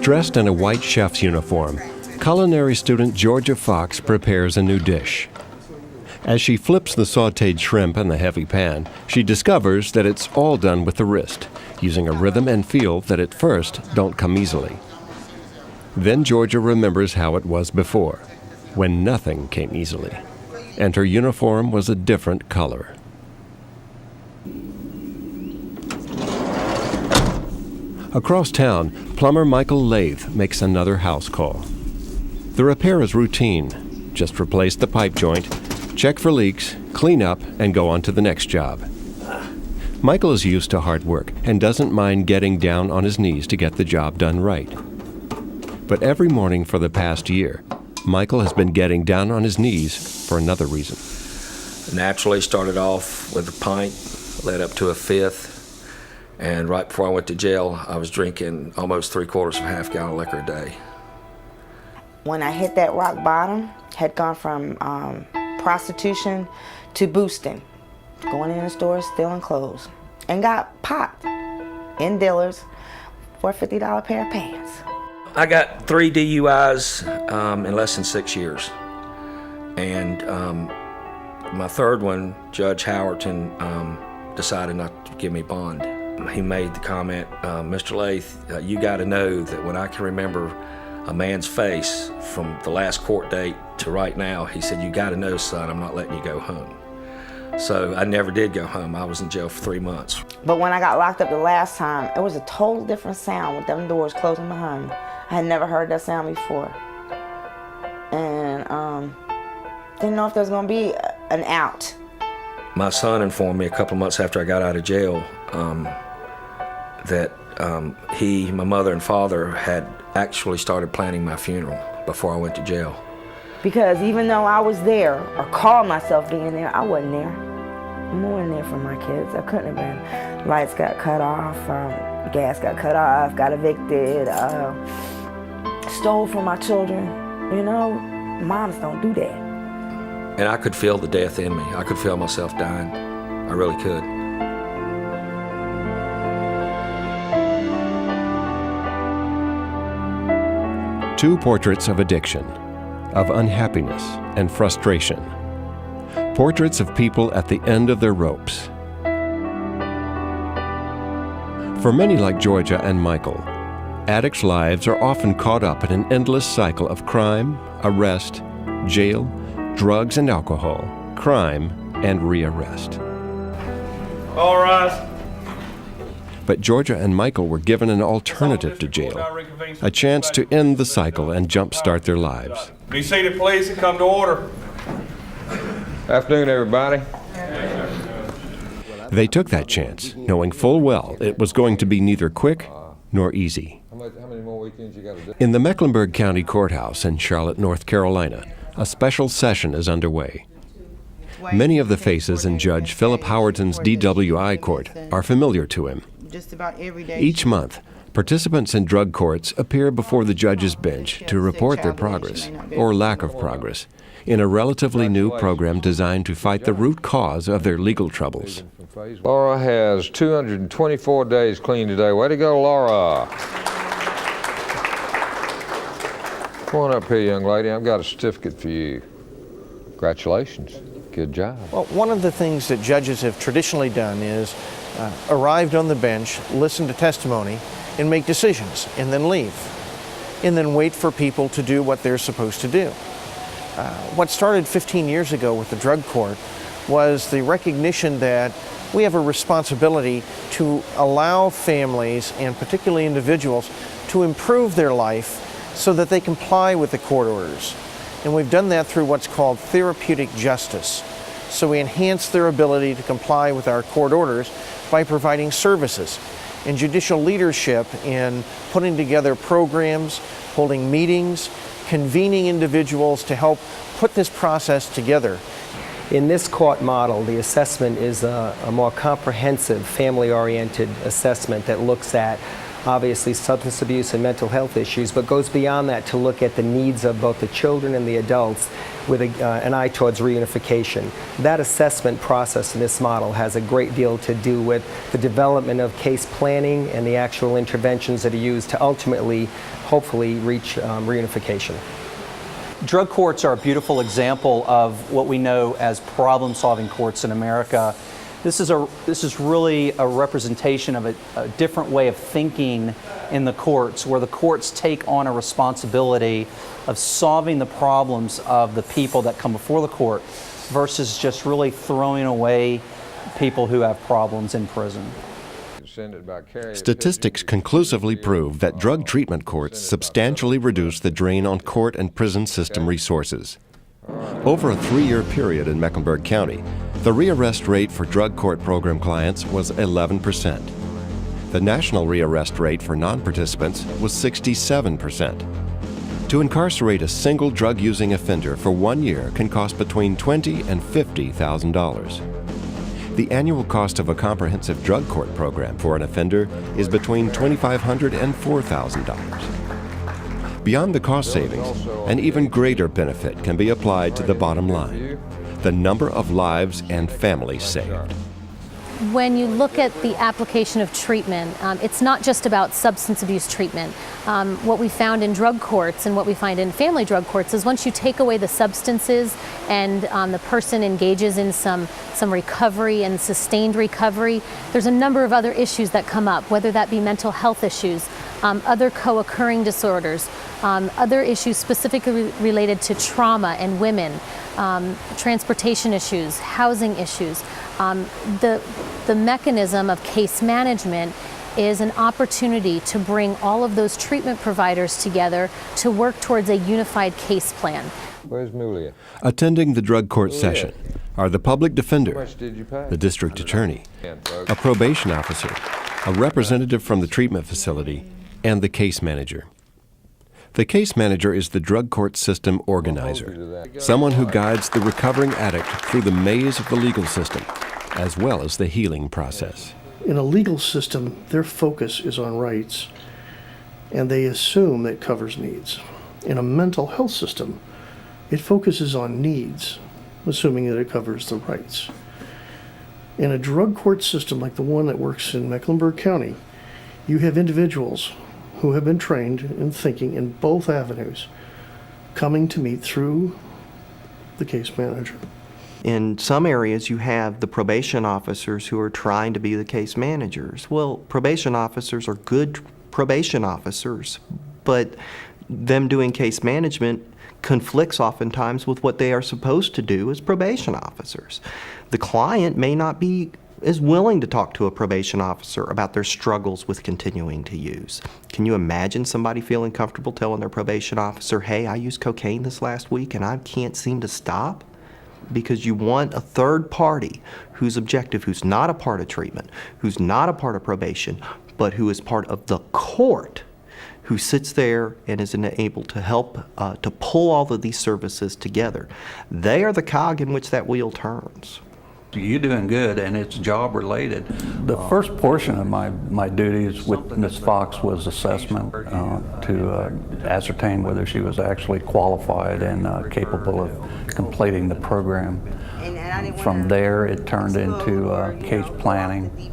Dressed in a white chef's uniform, culinary student Georgia Fox prepares a new dish. As she flips the sautéed shrimp in the heavy pan, she discovers that it's all done with the wrist, using a rhythm and feel that at first don't come easily. Then Georgia remembers how it was before, when nothing came easily, and her uniform was a different color. Across town, plumber Michael Lathe makes another house call. The repair is routine. Just replace the pipe joint, check for leaks, clean up, and go on to the next job. Michael is used to hard work and doesn't mind getting down on his knees to get the job done right. But every morning for the past year, Michael has been getting down on his knees for another reason. Naturally started off with a pint, led up to a fifth, and right before I went to jail, I was drinking almost 3/4 of a half gallon of liquor a day. When I hit that rock bottom, had gone from prostitution to boosting, going in the stores, stealing clothes, and got popped in dealers for a $50 pair of pants. I got 3 DUIs in less than 6 years. And my third one, Judge Howerton, decided not to give me bond. He made the comment, Mr. Lathe, you got to know that when I can remember a man's face from the last court date to right now, he said, you got to know, son, I'm not letting you go home. So I never did go home. I was in jail for 3 months. But when I got locked up the last time, it was a total different sound with them doors closing behind me. I had never heard that sound before. And didn't know if there was going to be an out. My son informed me a couple of months after I got out of jail that he, my mother, and father had actually started planning my funeral before I went to jail. Because even though I was there, or called myself being there, I wasn't there. I wasn't there for my kids. I couldn't have been. Lights got cut off, gas got cut off, got evicted, stole from my children. You know, moms don't do that. And I could feel the death in me. I could feel myself dying. I really could. Two portraits of addiction, of unhappiness and frustration. Portraits of people at the end of their ropes. For many like Georgia and Michael, addicts' lives are often caught up in an endless cycle of crime, arrest, jail, drugs and alcohol, crime, and rearrest. All rise. But Georgia and Michael were given an alternative to jail, a chance to end the cycle and jumpstart their lives. Be seated, please, and come to order. Afternoon, everybody. They took that chance, knowing full well it was going to be neither quick nor easy. How many more weekends you got to do? In the Mecklenburg County Courthouse in Charlotte, North Carolina, a special session is underway. Many of the faces in Judge Philip Howerton's DWI court are familiar to him. Each month, participants in drug courts appear before the judge's bench to report their progress, or lack of progress, in a relatively new program designed to fight the root cause of their legal troubles. Laura has 224 days clean today. Way to go, Laura. Come on up here, young lady. I've got a certificate for you. Congratulations. Good job. Well, one of the things that judges have traditionally done is arrived on the bench, listen to testimony, and make decisions, and then leave, and then wait for people to do what they're supposed to do. What started 15 years ago with the drug court was the recognition that we have a responsibility to allow families, and particularly individuals, to improve their life so that they comply with the court orders. And we've done that through what's called therapeutic justice. So we enhance their ability to comply with our court orders by providing services and judicial leadership in putting together programs, holding meetings, convening individuals to help put this process together. In this court model, the assessment is a more comprehensive, family-oriented assessment that looks at obviously substance abuse and mental health issues, but goes beyond that to look at the needs of both the children and the adults with an eye towards reunification. That assessment process in this model has a great deal to do with the development of case planning and the actual interventions that are used to ultimately hopefully reach reunification. Drug courts are a beautiful example of what we know as problem-solving courts in America. This is really a representation of a different way of thinking in the courts, where the courts take on a responsibility of solving the problems of the people that come before the court versus just really throwing away people who have problems in prison. Statistics conclusively prove that drug treatment courts substantially reduce the drain on court and prison system resources. Over a 3-year period in Mecklenburg County, the rearrest rate for drug court program clients was 11%. The national rearrest rate for non-participants was 67%. To incarcerate a single drug-using offender for 1 year can cost between $20,000 and $50,000. The annual cost of a comprehensive drug court program for an offender is between $2,500 and $4,000. Beyond the cost savings, an even greater benefit can be applied to the bottom line: the number of lives and families saved. When you look at the application of treatment, it's not just about substance abuse treatment. What we found in drug courts and what we find in family drug courts is once you take away the substances and the person engages in some recovery and sustained recovery, there's a number of other issues that come up, whether that be mental health issues, other co-occurring disorders, other issues specifically related to trauma and women, transportation issues, housing issues. The mechanism of case management is an opportunity to bring all of those treatment providers together to work towards a unified case plan. Where's Mulia? Attending the drug court session are the public defender, the district attorney, a probation officer, a representative from the treatment facility, and the case manager. The case manager is the drug court system organizer, someone who guides the recovering addict through the maze of the legal system, as well as the healing process. In a legal system, their focus is on rights, and they assume that covers needs. In a mental health system, it focuses on needs, assuming that it covers the rights. In a drug court system like the one that works in Mecklenburg County, you have individuals who have been trained in thinking in both avenues, coming to meet through the case manager. In some areas, you have the probation officers who are trying to be the case managers. Well, probation officers are good probation officers, but them doing case management conflicts oftentimes with what they are supposed to do as probation officers. The client may not be as willing to talk to a probation officer about their struggles with continuing to use. Can you imagine somebody feeling comfortable telling their probation officer, hey, I used cocaine this last week and I can't seem to stop? Because you want a third party who's objective, who's not a part of treatment, who's not a part of probation, but who is part of the court, who sits there and is able to help to pull all of these services together. They are the cog in which that wheel turns. You're doing good, and it's job related. The first portion of my duties with Ms. Fox was assessment to ascertain whether she was actually qualified and capable of completing the program. From there, it turned into case planning.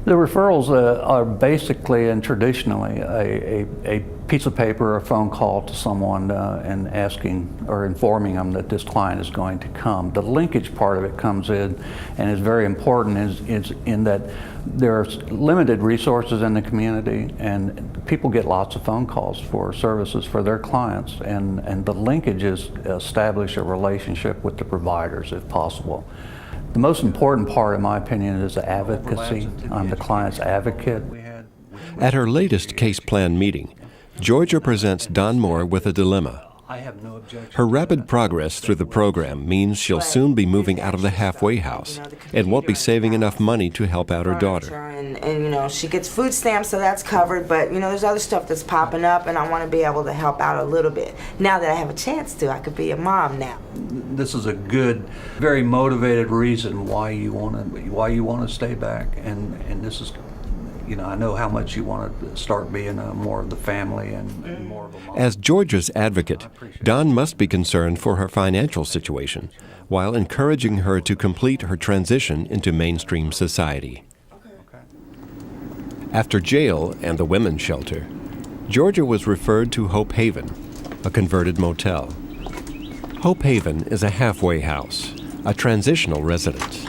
The referrals are basically and traditionally a piece of paper or a phone call to someone and asking or informing them that this client is going to come. The linkage part of it comes in and is very important is in that there are limited resources in the community and people get lots of phone calls for services for their clients, and the linkage is establish a relationship with the providers if possible. The most important part, in my opinion, is the advocacy. I'm the client's advocate. At her latest case plan meeting, Georgia presents Don Moore with a dilemma. Her rapid progress through the program means she'll soon be moving out of the halfway house and won't be saving enough money to help out her daughter. And she gets food stamps, so that's covered, but there's other stuff that's popping up, and I want to be able to help out a little bit. Now that I have a chance to, I could be a mom now. This is a good, very motivated reason why you want to stay back, and this is, I know how much you want to start being more of the family and more of a mom. As Georgia's advocate, Don must be concerned for her financial situation while encouraging her to complete her transition into mainstream society. After jail and the women's shelter, Georgia was referred to Hope Haven, a converted motel. Hope Haven is a halfway house, a transitional residence.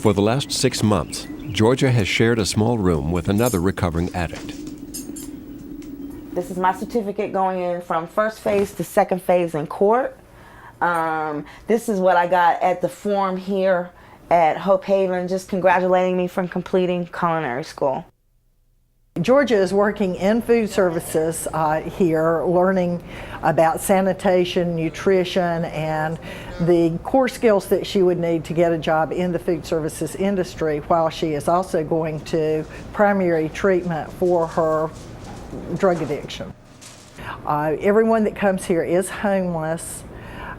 For the last 6 months, Georgia has shared a small room with another recovering addict. This is my certificate going in from first phase to second phase in court. This is what I got at the forum here at Hope Haven, just congratulating me for completing culinary school. Georgia is working in food services here, learning about sanitation, nutrition, and the core skills that she would need to get a job in the food services industry, while she is also going to primary treatment for her drug addiction. Everyone that comes here is homeless,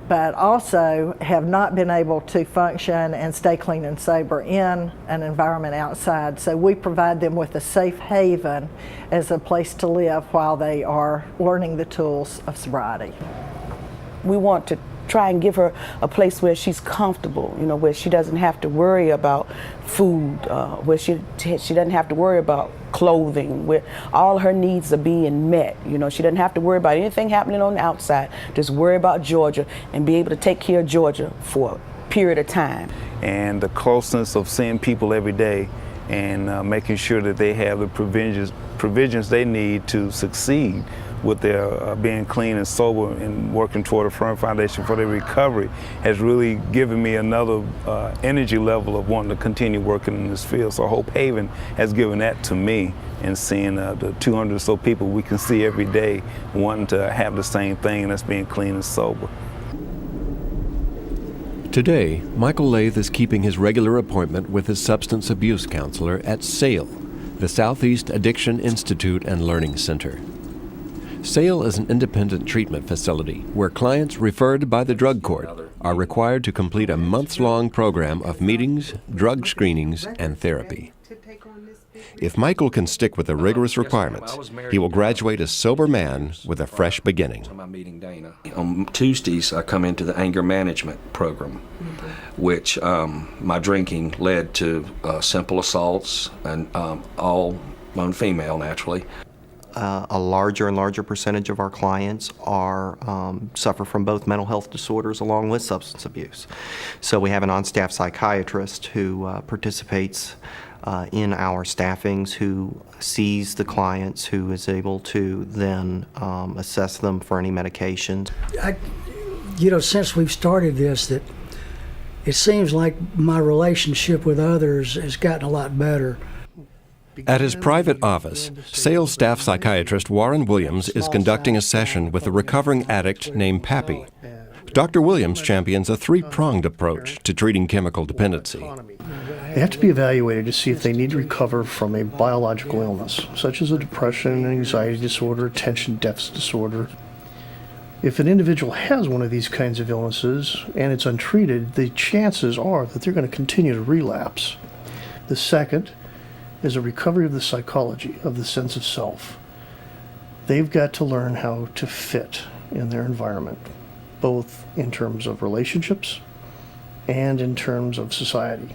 but also have not been able to function and stay clean and sober in an environment outside. So we provide them with a safe haven as a place to live while they are learning the tools of sobriety. We want to try and give her a place where she's comfortable, where she doesn't have to worry about food, where she doesn't have to worry about clothing, where all her needs are being met. She doesn't have to worry about anything happening on the outside. Just worry about Georgia and be able to take care of Georgia for a period of time. And the closeness of seeing people every day and making sure that they have the provisions they need to succeed with their being clean and sober and working toward a firm foundation for their recovery has really given me another energy level of wanting to continue working in this field. So Hope Haven has given that to me, and seeing the 200 or so people we can see every day wanting to have the same thing, and that's being clean and sober. Today, Michael Lath is keeping his regular appointment with his substance abuse counselor at SAIL, the Southeast Addiction Institute and Learning Center. SAIL is an independent treatment facility where clients referred by the drug court are required to complete a months-long program of meetings, drug screenings, and therapy. If Michael can stick with the rigorous requirements, he will graduate a sober man with a fresh beginning. On Tuesdays, I come into the anger management program, which my drinking led to simple assaults, and all known female, naturally. A larger and larger percentage of our clients suffer from both mental health disorders along with substance abuse. So we have an on-staff psychiatrist who participates in our staffings, who sees the clients, who is able to then assess them for any medications. Since we've started this, that it seems like my relationship with others has gotten a lot better. At his private office, SAIL staff psychiatrist Warren Williams is conducting a session with a recovering addict named Pappy. Dr. Williams champions a three-pronged approach to treating chemical dependency. They have to be evaluated to see if they need to recover from a biological illness, such as a depression, anxiety disorder, attention deficit disorder. If an individual has one of these kinds of illnesses and it's untreated, the chances are that they're going to continue to relapse. The second is a recovery of the psychology, of the sense of self. They've got to learn how to fit in their environment, both in terms of relationships and in terms of society.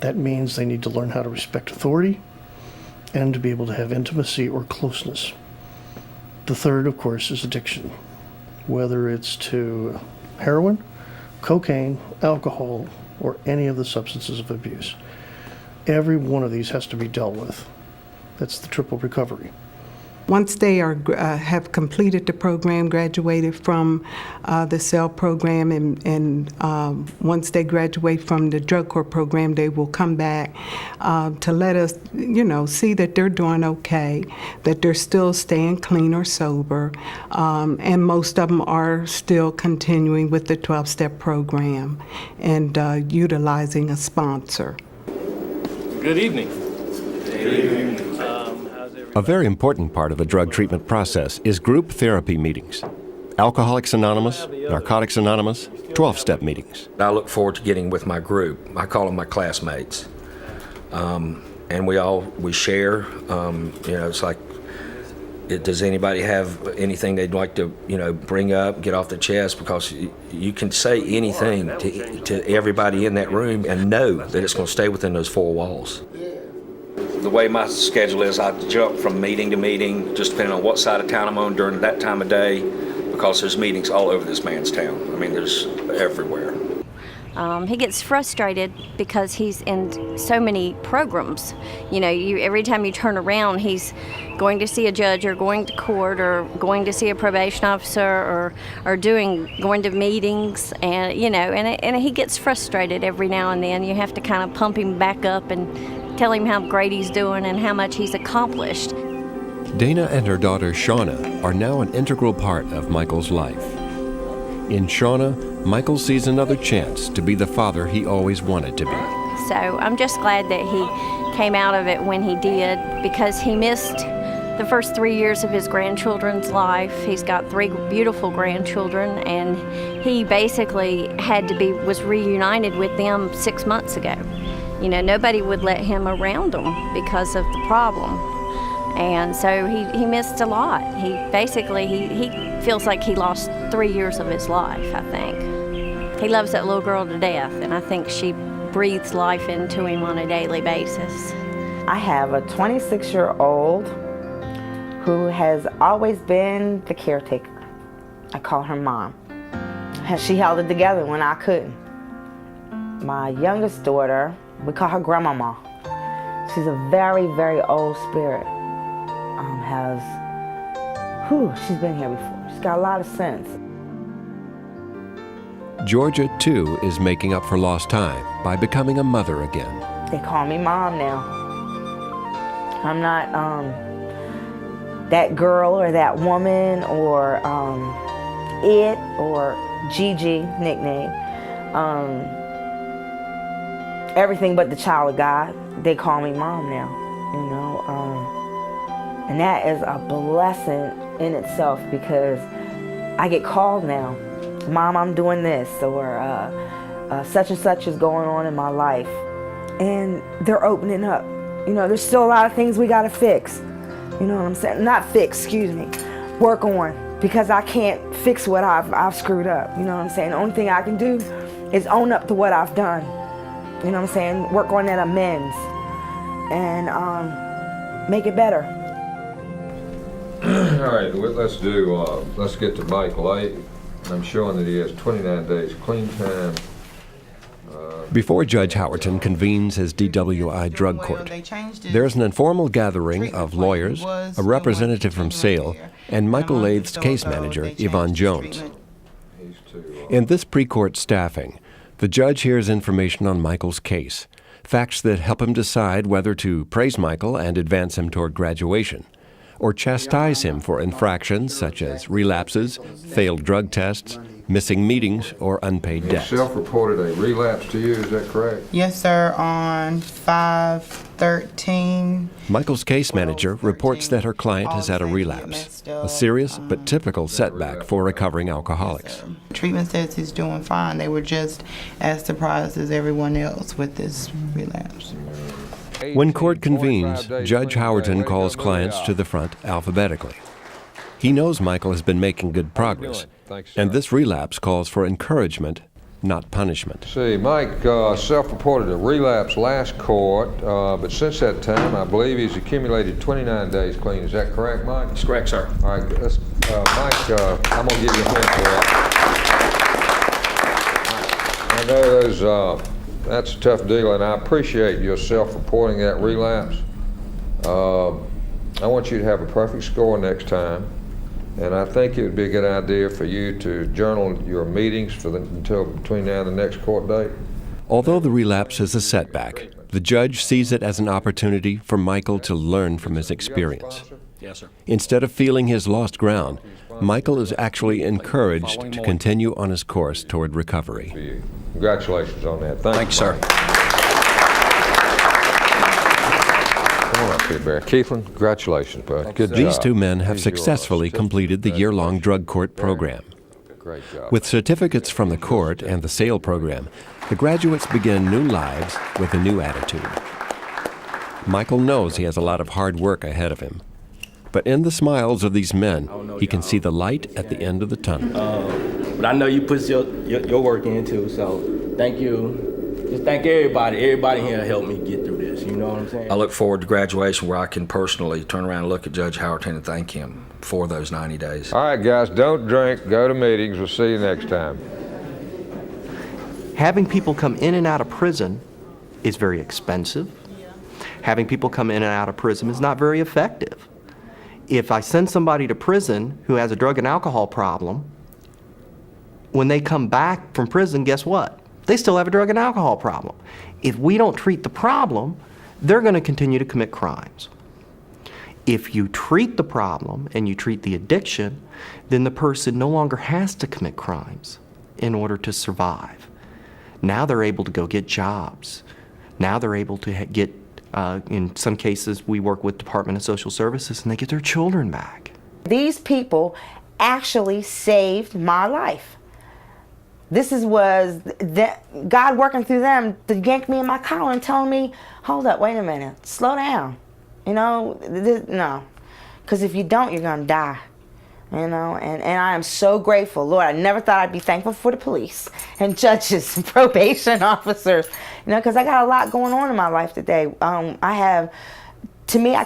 That means they need to learn how to respect authority and to be able to have intimacy or closeness. The third, of course, is addiction, whether it's to heroin, cocaine, alcohol, or any of the substances of abuse. Every one of these has to be dealt with. That's the triple recovery. Once they have completed the program, graduated from the SAIL program, and once they graduate from the drug court program, they will come back to let us, see that they're doing okay, that they're still staying clean or sober, and most of them are still continuing with the 12-step program and utilizing a sponsor. Good evening. A very important part of the drug treatment process is group therapy meetings. Alcoholics Anonymous, Narcotics Anonymous, 12-step meetings. I look forward to getting with my group. I call them my classmates. And we share, it's like, does anybody have anything they'd like to, bring up, get off their chest? Because you can say anything to everybody in that room and know that it's going to stay within those four walls. the way my schedule is, I jump from meeting to meeting, just depending on what side of town I'm on during that time of day, because there's meetings all over this man's town. I mean, there's everywhere. He gets frustrated because he's in so many programs. You know, every time you turn around, he's going to see a judge or going to court or going to see a probation officer or going to meetings, and you know, and he gets frustrated every now and then. You have to kind of pump him back up and tell him how great he's doing and how much he's accomplished. Dana and her daughter Shauna are now an integral part of Michael's life. In Shauna, Michael sees another chance to be the father he always wanted to be. So I'm just glad that he came out of it when he did, because he missed the first 3 years of his grandchildren's life. He's got 3 beautiful grandchildren, and he basically was reunited with them 6 months ago. You know, nobody would let him around them because of the problem. And so he missed a lot. He feels like he lost 3 years of his life, I think. He loves that little girl to death, and I think she breathes life into him on a daily basis. I have a 26-year-old who has always been the caretaker. I call her Mom. She held it together when I couldn't. My youngest daughter, we call her Grandmama. She's a very, very old spirit. She's been here before. She's got a lot of sense. Georgia, too, is making up for lost time by becoming a mother again. They call me Mom now. I'm not that girl or that woman or it or Gigi nickname. Everything but the child of God. They call me Mom now, you know. And that is a blessing in itself, because I get called now. Mom, I'm doing this, or such and such is going on in my life. And they're opening up. You know, there's still a lot of things we gotta fix. You know what I'm saying? Not fix, excuse me. Work on, because I can't fix what I've screwed up. You know what I'm saying? The only thing I can do is own up to what I've done. You know what I'm saying? Work on that amends and make it better. All right, let's get to Mike Lake. I'm showing that he has 29 days clean time. Before Judge Howerton convenes his DWI drug court, there's an informal gathering of lawyers, a representative from SAIL, and Michael Lath's case manager, Yvonne Jones. In this pre-court staffing, the judge hears information on Michael's case, facts that help him decide whether to praise Michael and advance him toward graduation, or chastise him for infractions such as relapses, failed drug tests, missing meetings, or unpaid debts. He self-reported a relapse to you, is that correct? Yes, sir, on 5/13. Michael's case manager reports that her client has had a relapse, a serious but typical setback for recovering alcoholics. Treatment says he's doing fine. They were just as surprised as everyone else with this relapse. When court convenes, Judge Howerton calls clients to the front alphabetically. He knows Michael has been making good progress, and this relapse calls for encouragement, not punishment. See, Mike self-reported a relapse last court, but since that time, I believe he's accumulated 29 days clean. Is that correct, Mike? That's correct, sir. All right, Mike, I'm going to give you a hint for that. I know that's a tough deal, and I appreciate your self-reporting that relapse. I want you to have a perfect score next time, and I think it would be a good idea for you to journal your meetings until between now and the next court date. Although the relapse is a setback, the judge sees it as an opportunity for Michael to learn from his experience. Yes, sir. Instead of feeling his lost ground, Michael is actually encouraged to continue on his course toward recovery. Congratulations on that. Thank you, sir. Come on up here, Barry. Keithlin, congratulations, bud. Good job. These two men have successfully completed the year-long drug court program. Great job. With certificates from the court and the SAIL program, the graduates begin new lives with a new attitude. Michael knows he has a lot of hard work ahead of him. But in the smiles of these men, he can see the light at the end of the tunnel. But I know you put your work in too, so thank you. Just thank everybody. Everybody here helped me get through this, you know what I'm I look forward to graduation where I can personally turn around and look at Judge Howerton and thank him for those 90 days. All right, guys, don't drink. Go to meetings. We'll see you next time. Having people come in and out of prison is very expensive. Having people come in and out of prison is not very effective. If I send somebody to prison who has a drug and alcohol problem, when they come back from prison, guess what? They still have a drug and alcohol problem. If we don't treat the problem, they're going to continue to commit crimes. If you treat the problem and you treat the addiction, then the person no longer has to commit crimes in order to survive. Now they're able to go get jobs. Now they're able to get, in some cases, we work with Department of Social Services, and they get their children back. These people actually saved my life. This was God working through them to yank me in my collar and telling me, hold up, wait a minute, slow down. You know, no. Because if you don't, you're going to die. You know, and I am so grateful. Lord, I never thought I'd be thankful for the police and judges and probation officers. You know, because I got a lot going on in my life today. I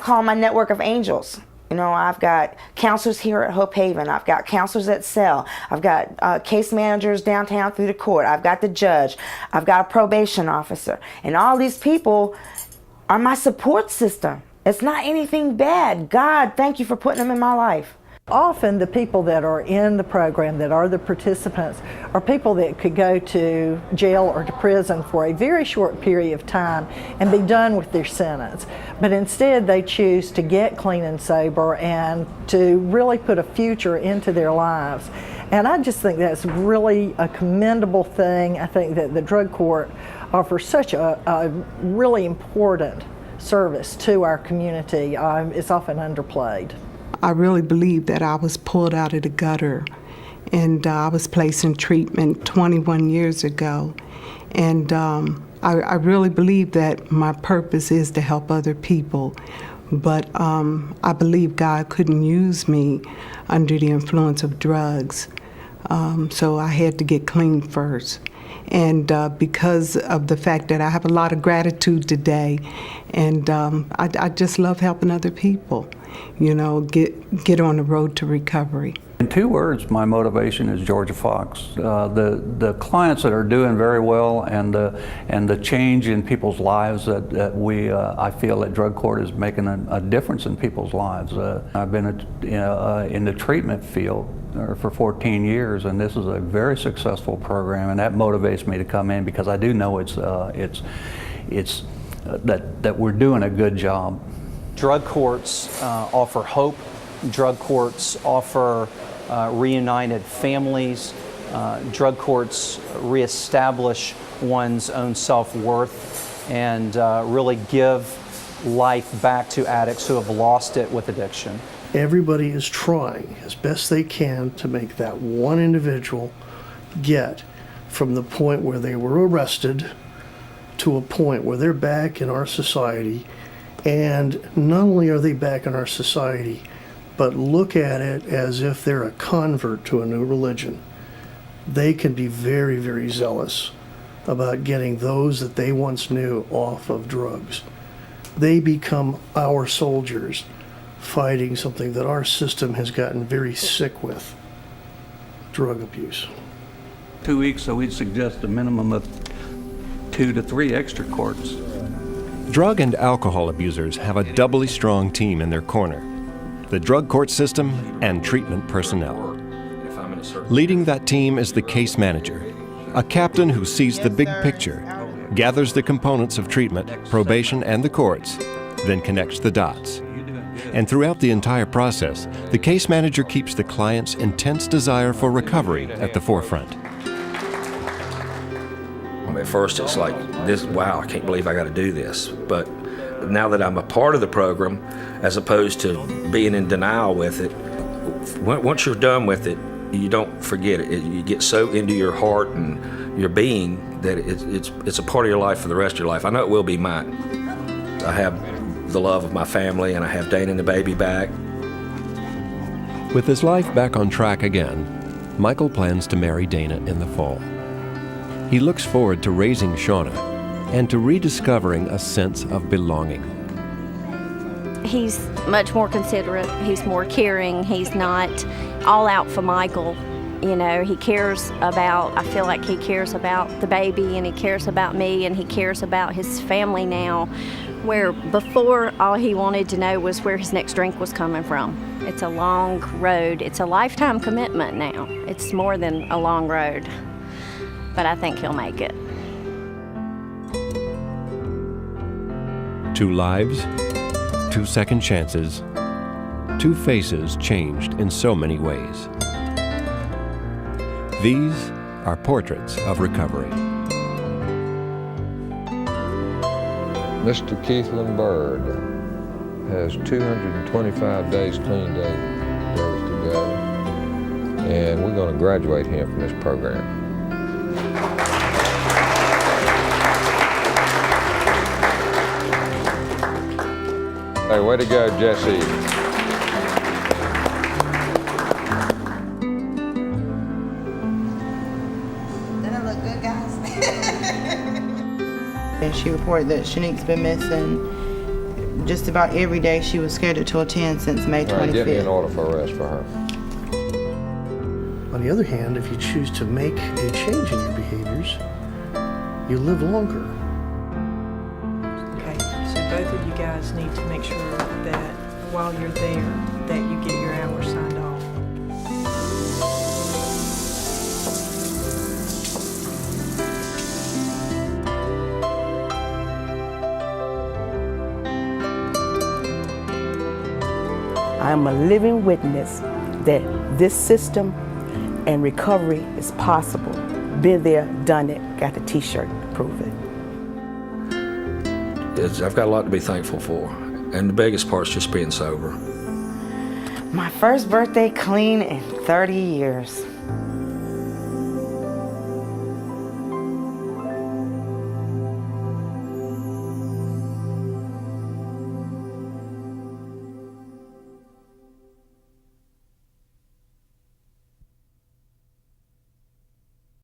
call my network of angels. You know, I've got counselors here at Hope Haven. I've got counselors at Cell. I've got case managers downtown through the court. I've got the judge. I've got a probation officer. And all these people are my support system. It's not anything bad. God, thank you for putting them in my life. Often the people that are in the program, that are the participants, are people that could go to jail or to prison for a very short period of time and be done with their sentence. But instead they choose to get clean and sober and to really put a future into their lives. And I just think that's really a commendable thing. I think that the drug court offers such a really important service to our community. It's often underplayed. I really believe that I was pulled out of the gutter, and I was placed in treatment 21 years ago. And I really believe that my purpose is to help other people. But I believe God couldn't use me under the influence of drugs. So I had to get clean first. And because of the fact that I have a lot of gratitude today, and I just love helping other people, you know, get on the road to recovery. In 2 words, my motivation is Georgia Fox. The clients that are doing very well, and the change in people's lives that I feel that drug court is making a difference in people's lives. I've been in the treatment field for 14 years, and this is a very successful program, and that motivates me to come in because I do know that we're doing a good job. Drug courts offer hope. Drug courts offer reunited families. Drug courts reestablish one's own self-worth and really give life back to addicts who have lost it with addiction. Everybody is trying as best they can to make that one individual get from the point where they were arrested to a point where they're back in our society. And not only are they back in our society, but look at it as if they're a convert to a new religion. They can be very, very zealous about getting those that they once knew off of drugs. They become our soldiers fighting something that our system has gotten very sick with, drug abuse. 2 weeks, so we'd suggest a minimum of 2 to 3 extra courts. Drug and alcohol abusers have a doubly strong team in their corner: the drug court system and treatment personnel. Leading that team is the case manager, a captain who sees the big picture, gathers the components of treatment, probation, and the courts, then connects the dots. And throughout the entire process, the case manager keeps the client's intense desire for recovery at the forefront. At first it's like, wow, I can't believe I got to do this. But now that I'm a part of the program, as opposed to being in denial with it, once you're done with it, you don't forget it. You get so into your heart and your being that it's a part of your life for the rest of your life. I know it will be mine. I have the love of my family, and I have Dana and the baby back. With his life back on track again, Michael plans to marry Dana in the fall. He looks forward to raising Shauna and to rediscovering a sense of belonging. He's much more considerate, he's more caring, he's not all out for Michael. You know, he cares about, I feel like he cares about the baby, and he cares about me, and he cares about his family now, where before all he wanted to know was where his next drink was coming from. It's a long road. It's a lifetime commitment now. It's more than a long road, but I think he'll make it. 2 lives, 2 second chances, 2 faces changed in so many ways. These are portraits of recovery. Mr. Keithland Bird has 225 days clean days to go, and we're going to graduate him from this program. Hey, way to go, Jesse. And she reported that Shanique's been missing just about every day she was scheduled to attend since May 25th. All right, get me an order for arrest for her. On the other hand, if you choose to make a change in your behaviors, you live longer. Okay, so both of you guys need to make sure that while you're there, that you get your hours signed off. I am a living witness that this system and recovery is possible. Been there, done it, got the t-shirt to prove it. I've got a lot to be thankful for, and the biggest part's just being sober. My first birthday clean in 30 years.